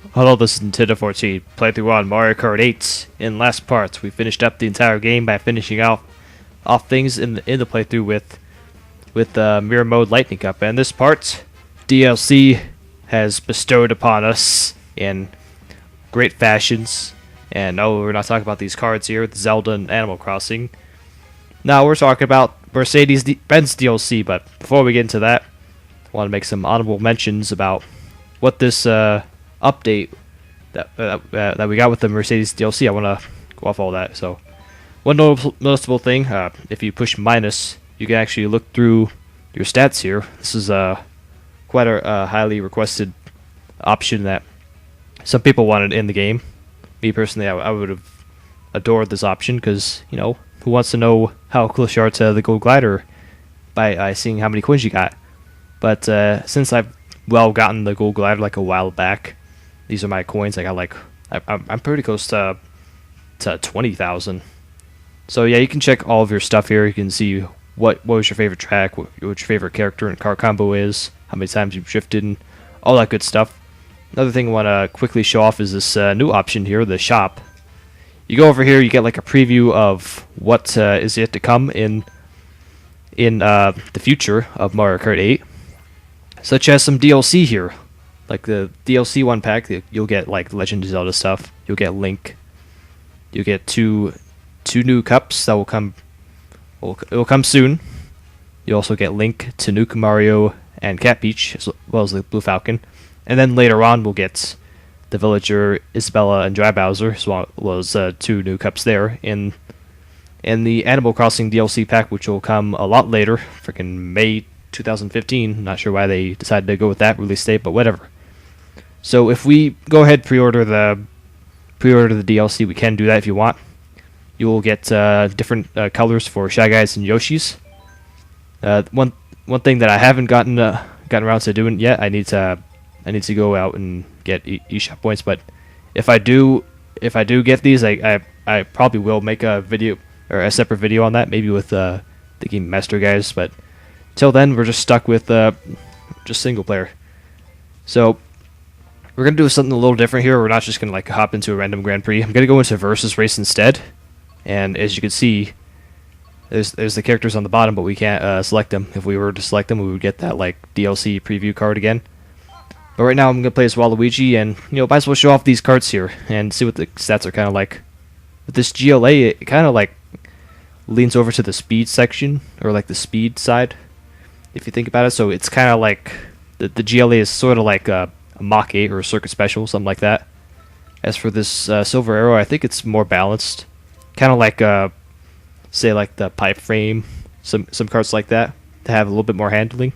Hello, this is Nintendo14, playthrough on Mario Kart 8. In last part, we finished up the entire game by finishing off things in the playthrough with Mirror Mode Lightning Cup. And this part, DLC has bestowed upon us in great fashions. And no, we're not talking about these cards here with Zelda and Animal Crossing. Now we're talking about Mercedes Benz DLC. But before we get into that, I want to make some honorable mentions about what this update that we got with the Mercedes DLC. I want to go off all that. So, one noticeable thing: if you push minus, you can actually look through your stats here. This is quite a highly requested option that some people wanted in the game. Me personally, I would have adored this option because who wants to know how close you are to the gold glider by seeing how many coins you got? But since I've gotten the gold glider like a while back. These are my coins. I got I'm pretty close to 20,000. So yeah, you can check all of your stuff here. You can see what was your favorite track, what your favorite character and car combo is, how many times you've drifted, and all that good stuff. Another thing I want to quickly show off is this new option here, the shop. You go over here, you get like a preview of what is yet to come in the future of Mario Kart 8, such as some DLC here. Like the DLC 1 pack, you'll get like Legend of Zelda stuff. You'll get Link. You'll get two new cups that will come. It will come soon. You also get Link, Tanuki Mario, and Cat Peach, as well as the Blue Falcon. And then later on, we'll get the Villager, Isabella, and Dry Bowser, as well as two new cups there in the Animal Crossing DLC pack, which will come a lot later, freaking May 2015. Not sure why they decided to go with that release date, but whatever. So if we go ahead pre-order the DLC, we can do that if you want. You will get different colors for Shy Guys and Yoshis. One thing that I haven't gotten around to doing yet, I need to go out and get eShop points. But if I do get these, I probably will make a video or a separate video on that, maybe with the Game Master guys. But till then, we're just stuck with just single player. So we're going to do something a little different here. We're not just going to hop into a random Grand Prix. I'm going to go into Versus Race instead. And as you can see, there's the characters on the bottom, but we can't select them. If we were to select them, we would get that DLC preview card again. But right now I'm going to play as Waluigi, and might as well show off these carts here and see what the stats are kind of like. With this GLA, it kind of leans over to the speed section, or the speed side, if you think about it. So it's kind of like the GLA is sort of like a Mach 8 or a Circuit Special, something like that. As for this Silver Arrow, I think it's more balanced. Kind of like, say, the Pipe Frame, some carts like that, to have a little bit more handling.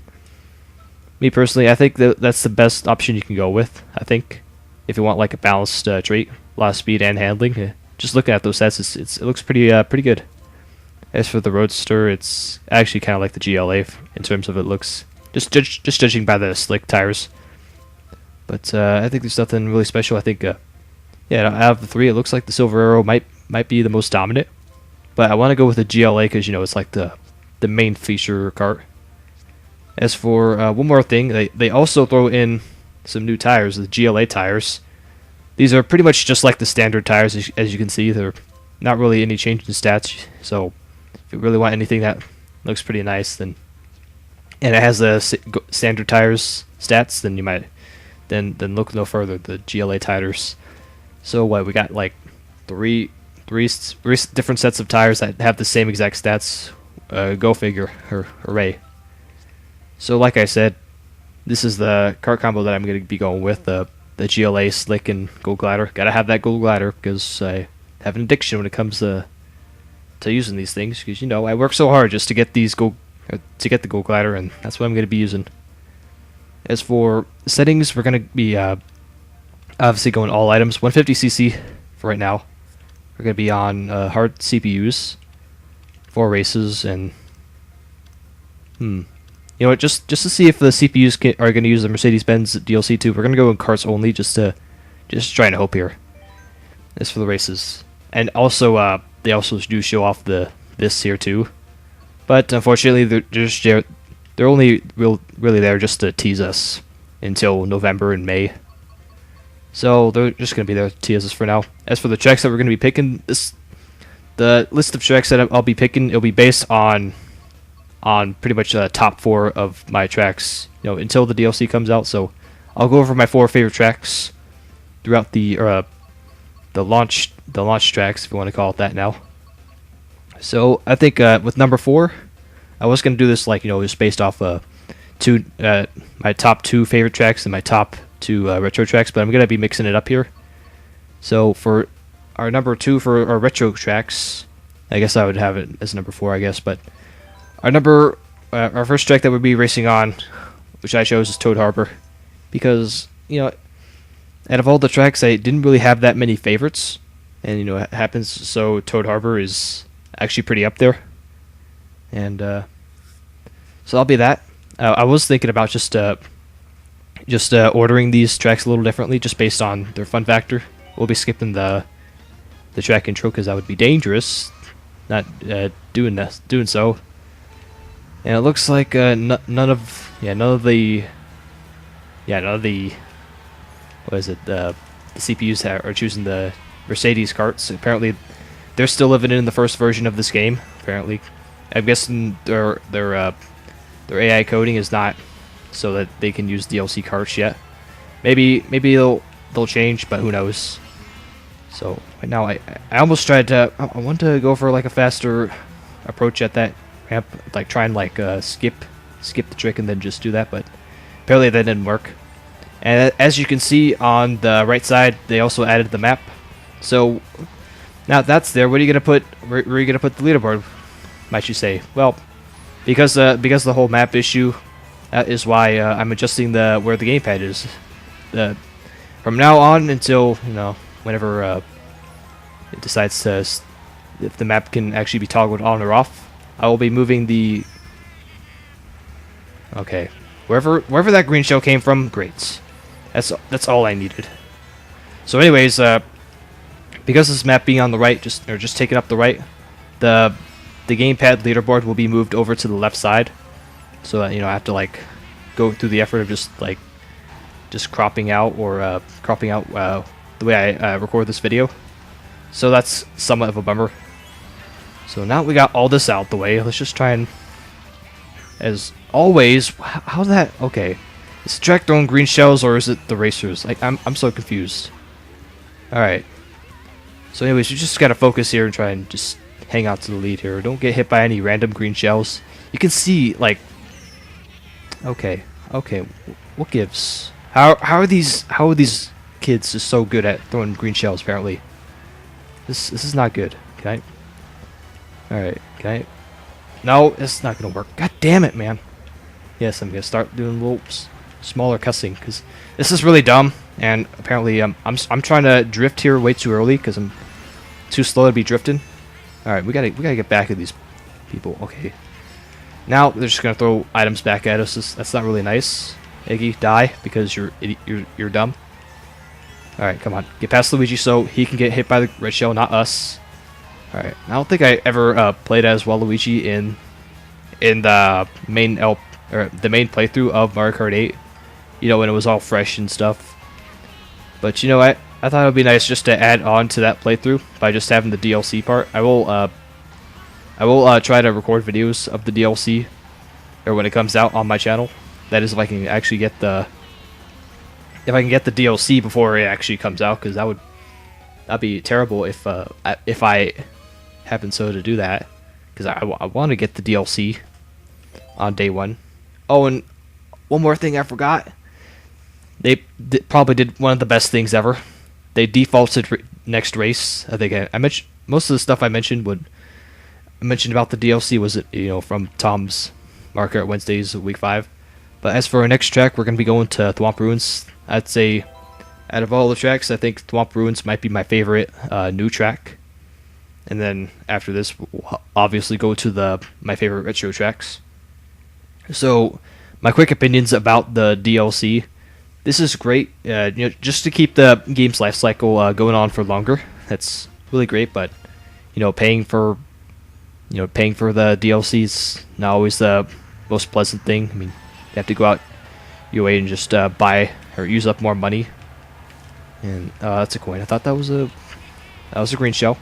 Me personally, I think that's the best option you can go with, I think. If you want a balanced trait, a lot of speed and handling. Just looking at those stats, it looks pretty good. As for the Roadster, it's actually kind of like the GLA in terms of it looks. Just judging by the slick tires. But I think there's nothing really special. I think, out of the three, it looks like the Silver Arrow might be the most dominant. But I want to go with the GLA because it's like the main feature kart. As for one more thing, they also throw in some new tires, the GLA tires. These are pretty much just like the standard tires, as you can see. They're not really any change in stats. So if you really want anything that looks pretty nice, and it has the standard tires stats, then you might. Then look no further. The GLA tires. So what we got three different sets of tires that have the same exact stats. Go figure. Hooray. So like I said, this is the kart combo that I'm going to be going with. The GLA Slick and Gold Glider. Gotta have that Gold Glider because I have an addiction when it comes to using these things. Because I work so hard just to get the Gold Glider, and that's what I'm going to be using. As for settings, we're going to be obviously going all items. 150cc for right now. We're going to be on hard CPUs, 4 races, and just to see if the CPUs are going to use the Mercedes Benz DLC too. We're going to go in carts only, just trying to hope here. As for the races, and also they also do show off this here too, but unfortunately they're only really there just to tease us until November and May. So they're just going to be their TSs for now. As for the tracks that we're going to be picking, the list of tracks that I'll be picking, it'll be based on pretty much the top 4 of my tracks, until the DLC comes out. So I'll go over my 4 favorite tracks throughout the launch tracks, if you want to call it that now. So I think with number 4, I was going to do this just based off my top 2 favorite tracks and my top 2 retro tracks, but I'm going to be mixing it up here. So for our number 2 for our retro tracks, I guess I would have it as number 4, I guess, but our first track that we'll be racing on, which I chose, is Toad Harbor, because out of all the tracks, I didn't really have that many favorites, and it happens so Toad Harbor is actually pretty up there, and so that'll be that. I was thinking about just ordering these tracks a little differently, just based on their fun factor. We'll be skipping the track intro because that would be dangerous, not doing so. And it looks like none of the what is it, the CPUs are choosing the Mercedes Karts. Apparently, they're still living in the first version of this game. Apparently, I'm guessing their AI coding is not so that they can use DLC carts yet. Maybe they'll change, but who knows. So right now, I almost tried to. I want to go for like a faster approach at that ramp, like try and skip the trick and then just do that, but apparently that didn't work. And as you can see on the right side, they also added the map. So now that's there. What are you gonna put? Where are you gonna put the leaderboard? Might you say? Well, because of the whole map issue, that is why I'm adjusting where the gamepad is. From now on until whenever it decides to, if the map can actually be toggled on or off, I will be moving the. Okay, wherever that green shell came from, great. That's all I needed. So, anyways, because this map being on the right, just taking up the right, the gamepad leaderboard will be moved over to the left side, so that I have to go through the effort of just cropping out the way I record this video. So that's somewhat of a bummer. So now we got all this out the way, let's just try and, as always, how's that? Okay, is the track throwing green shells or is it the racers? I'm so confused. All right. So anyways, you just gotta focus here and try and just hang out to the lead here. Don't get hit by any random green shells. You can see okay, what gives? How are these kids just so good at throwing green shells? Apparently, this is not good. Can I? All right, can I? No, it's not gonna work. God damn it, man. Yes, I'm gonna start doing a little smaller cussing because this is really dumb. And apparently, I'm trying to drift here way too early because I'm too slow to be drifting. All right, we gotta get back at these people. Okay. Now they're just gonna throw items back at us. That's not really nice. Iggy, die because you're dumb. All right, come on, get past Luigi so he can get hit by the red shell, not us. All right, I don't think I ever played as Waluigi in the main the main playthrough of Mario Kart 8. When it was all fresh and stuff. But I thought it would be nice just to add on to that playthrough by just having the DLC part. I will try to record videos of the DLC, or when it comes out on my channel. That is, if I can actually get the DLC before it actually comes out, because that'd be terrible if I happen so to do that, because I want to get the DLC on day one. Oh, and one more thing I forgot. They probably did one of the best things ever. They defaulted next race. I think I mentioned most of the stuff I mentioned about the DLC was from Tom's Mario Kart Wednesdays week 5. But as for our next track, we're gonna be going to Thwomp Ruins. I'd say out of all the tracks, I think Thwomp Ruins might be my favorite new track. And then after this, we'll obviously go to my favorite retro tracks. So my quick opinions about the DLC. This is great, just to keep the game's life cycle going on for longer. That's really great, but paying for the DLC is not always the most pleasant thing. I mean, you have to go out your way and just buy or use up more money. And that's a coin. I thought that was a green shell.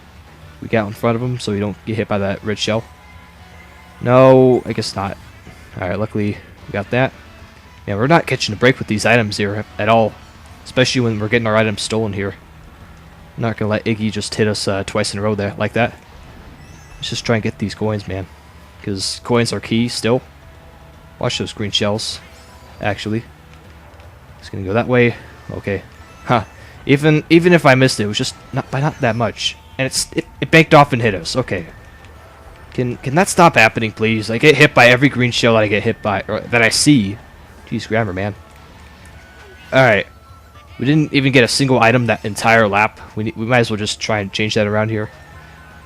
We got in front of him so we don't get hit by that red shell. No, I guess not. Alright, luckily we got that. Yeah, we're not catching a break with these items here at all. Especially when we're getting our items stolen here. I'm not gonna let Iggy just hit us twice in a row there like that. Let's just try and get these coins, man. Because coins are key still. Watch those green shells. Actually. It's gonna go that way. Okay. Huh. Even if I missed it, it was just not that much. And it banked off and hit us. Okay. Can that stop happening, please? I get hit by every green shell that I get hit by, or that I see. Jeez, grammar, man. Alright. We didn't even get a single item that entire lap. We might as well just try and change that around here.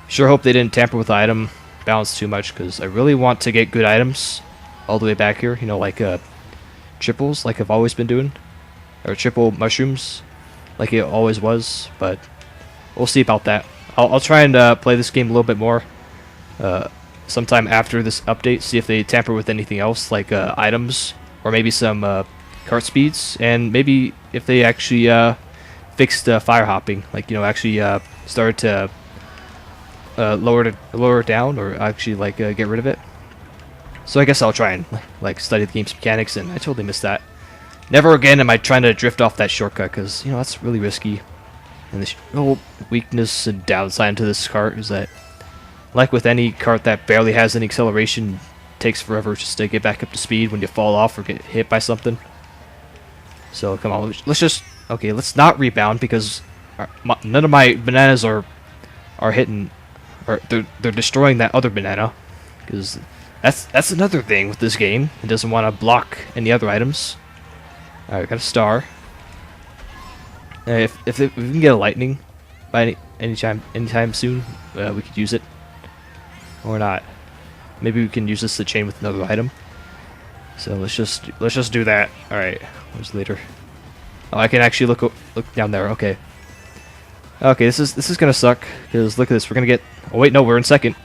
Sure hope they didn't tamper with the item balance too much, because I really want to get good items all the way back here. You know, like triples, like I've always been doing. Or triple mushrooms, like it always was. But we'll see about that. I'll try and play this game a little bit more sometime after this update. See if they tamper with anything else, like items, or maybe some kart speeds, and maybe if they actually fixed fire hopping, like, you know, actually started to lower it down, or actually like get rid of it. So I guess I'll try and like study the game's mechanics, and I totally missed that. Never again am I trying to drift off that shortcut, because, you know, that's really risky. And the whole weakness and downside to this kart is that, like with any kart that barely has any acceleration, it takes forever just to get back up to speed when you fall off or get hit by something. So come on, let's just, okay, let's not rebound, because none of my bananas are hitting, or they're destroying that other banana, because that's another thing with this game. It doesn't want to block any other items. Alright, got a star. If we can get a lightning by anytime soon, we could use it, or not. Maybe we can use this to chain with another item. So let's just do that. All right, where's later? Oh, I can actually look down there. Okay. Okay, this is gonna suck, because look at this. We're gonna get. Oh wait, no, we're in second.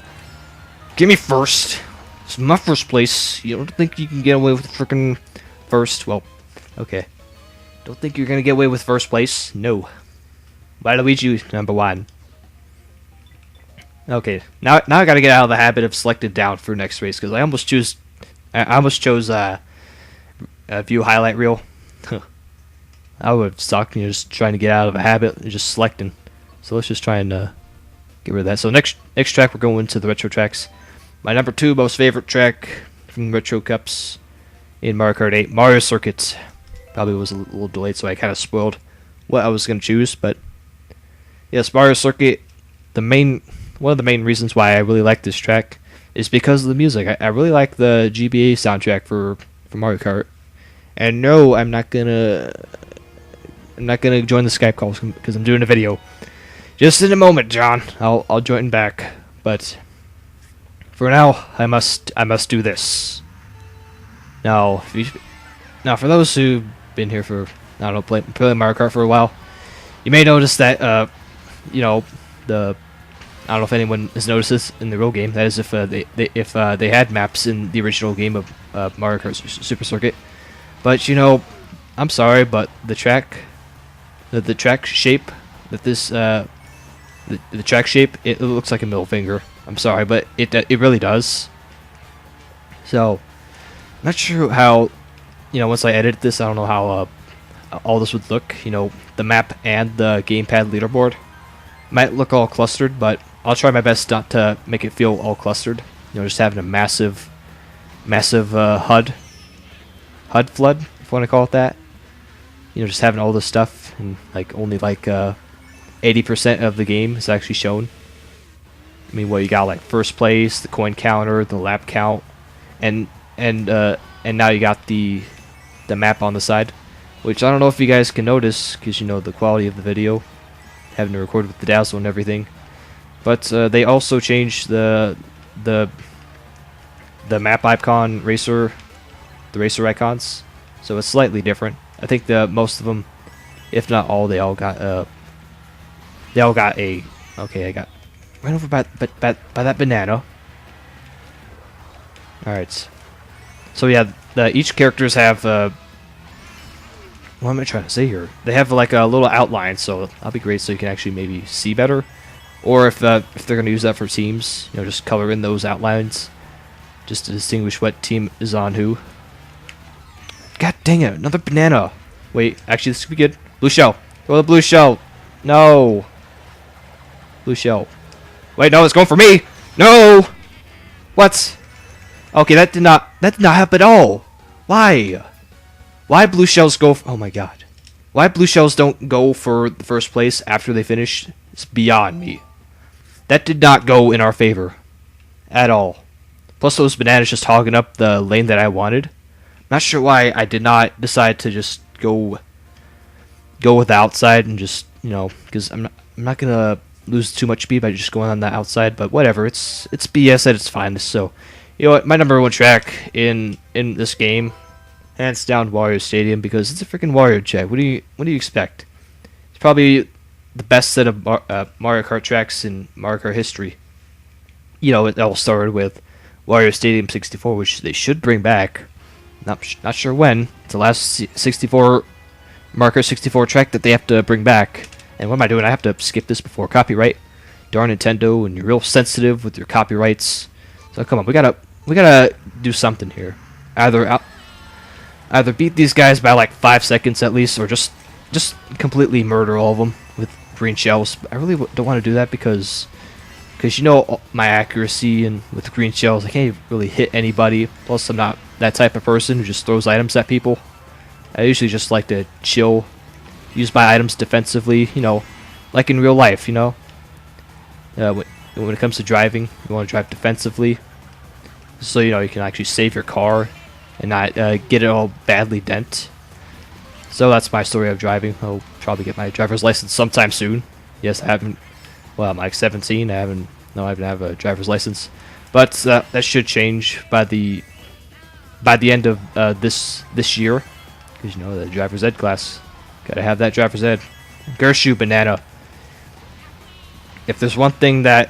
Give me first. This is my first place. You don't think you can get away with freaking first? Well, okay. Don't think you're gonna get away with first place? No. Waluigi #1. Okay, now I gotta get out of the habit of selected down for next race, because I almost chose view highlight reel. I would have sucked, you know, just trying to get out of a habit and just selecting. So let's just try and get rid of that. So next track, we're going to the retro tracks. My number 2 most favorite track from the retro cups in Mario Kart 8, Mario Circuit. Probably was a little delayed, so I kind of spoiled what I was going to choose. But yes, Mario Circuit. One of the main reasons why I really like this track is because of the music. I really like the GBA soundtrack for Mario Kart. And no, I'm not gonna join the Skype calls because I'm doing a video. Just in a moment, John. I'll join back. But for now, I must do this. Now, for those who've been here for, I don't know, playing Mario Kart for a while, you may notice that you know, I don't know if anyone has noticed this in the real game. That is, if they had maps in the original game of Mario Kart Super Circuit. But, you know, I'm sorry, but the track shape that this the track shape, it looks like a middle finger. I'm sorry, but it really does. So, not sure how, you know, once I edit this, I don't know how all this would look. You know, the map and the gamepad leaderboard might look all clustered, but I'll try my best not to make it feel all clustered. You know, just having a massive HUD flood, if you want to call it that. You know, just having all this stuff, and like only like 80% of the game is actually shown. I mean, well, you got like first place, the coin counter, the lap count, and now you got the map on the side, which I don't know if you guys can notice, because, you know, the quality of the video, having to record with the dazzle and everything. But they also changed the map icon the racer icons, so it's slightly different. I think most of them, if not all, they all got a. Okay, I got ran over by that banana. All right. So yeah, each characters have what am I trying to say here? They have like a little outline, so that'll be great. So you can actually maybe see better, or if they're gonna use that for teams, you know, just color in those outlines, just to distinguish what team is on who. God dang it! Another banana. Wait, actually, this could be good. Blue shell. Throw the blue shell. No. Blue shell. Wait, no, it's going for me. No. What? Okay, that did not happen at all. Why? Why blue shells go? Oh my god. Why blue shells don't go for the first place after they finish? It's beyond me. That did not go in our favor at all. Plus, those bananas just hogging up the lane that I wanted. Not sure why I did not decide to just go with the outside and just, you know, because I'm not gonna lose too much speed by just going on the outside. But whatever, it's BS at its finest. So, you know what, my number one track in this game, hands down, Wario Stadium, because it's a freaking Wario track. What do you expect? It's probably the best set of Mario Kart tracks in Mario Kart history. You know, it all started with Wario Stadium 64, which they should bring back. Not sure when. It's the last 64 Mario Kart 64 track that they have to bring back. And what am I doing? I have to skip this before copyright. Darn Nintendo, and you're real sensitive with your copyrights. So come on, we gotta do something here. Either beat these guys by like 5 seconds at least, or just completely murder all of them with green shells. I really don't want to do that because you know my accuracy, and with green shells I can't really hit anybody. Plus I'm not that type of person who just throws items at people. I usually just like to chill, use my items defensively, you know, like in real life, you know. When it comes to driving, you want to drive defensively, so you know you can actually save your car and not get it all badly dent. So that's my story of driving. I'll probably get my driver's license sometime soon. Yes, I haven't. Well, I'm like 17. I haven't have a driver's license, but that should change by the end of this year, because you know the driver's ed class. Gotta have that driver's ed. Curse you, banana. If there's one thing if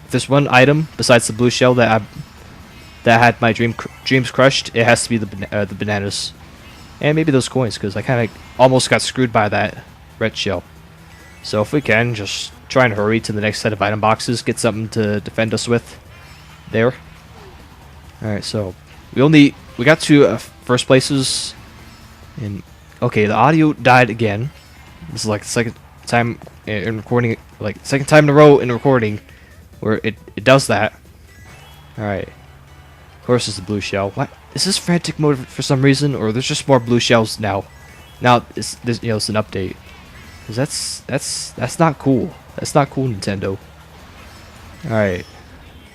there's one item besides the blue shell that had my dreams crushed, it has to be the bananas, and maybe those coins, because I kind of almost got screwed by that red shell. So if we can, just try and hurry to the next set of item boxes, get something to defend us with there. Alright, so we got to first places, and okay, the audio died again. This is like the second time in recording, like second time in a row in recording where it does that. Alright, of course it's the blue shell. What is this frantic mode for some reason, or there's just more blue shells now? Now it's an update. Cause that's not cool. That's not cool, Nintendo. Alright,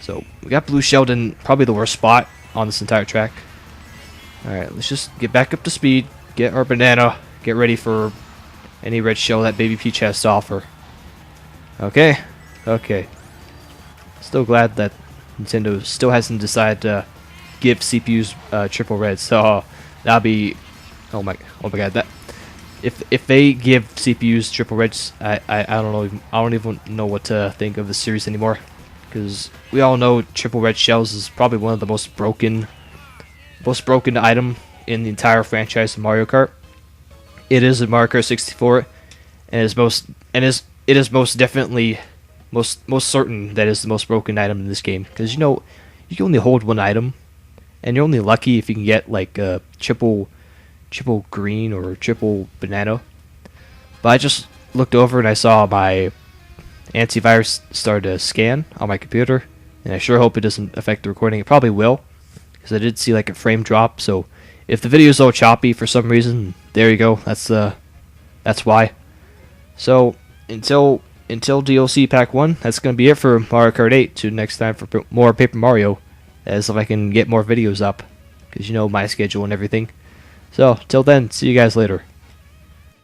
so we got blue shelled in probably the worst spot on this entire track. Alright, let's just get back up to speed, get our banana, get ready for any red shell that Baby Peach has to offer. Okay. Still glad that Nintendo still hasn't decided to give CPUs triple reds. So that'll be, oh my god, that if they give CPUs triple reds, I don't know, I don't even know what to think of the series anymore, because we all know triple red shells is probably one of the most broken item in the entire franchise of Mario Kart. It is in Mario Kart 64, and it is most definitely most certain that is the most broken item in this game, because you know you can only hold one item, and you're only lucky if you can get like a triple green or triple banana. But I just looked over and I saw my antivirus start to scan on my computer, and I sure hope it doesn't affect the recording. It probably will, because I did see like a frame drop. So if the video is all choppy for some reason, there you go. That's why. So until DLC Pack 1, that's gonna be it for Mario Kart 8. Till next time for more Paper Mario, as if I can get more videos up, because you know my schedule and everything. So till then, see you guys later.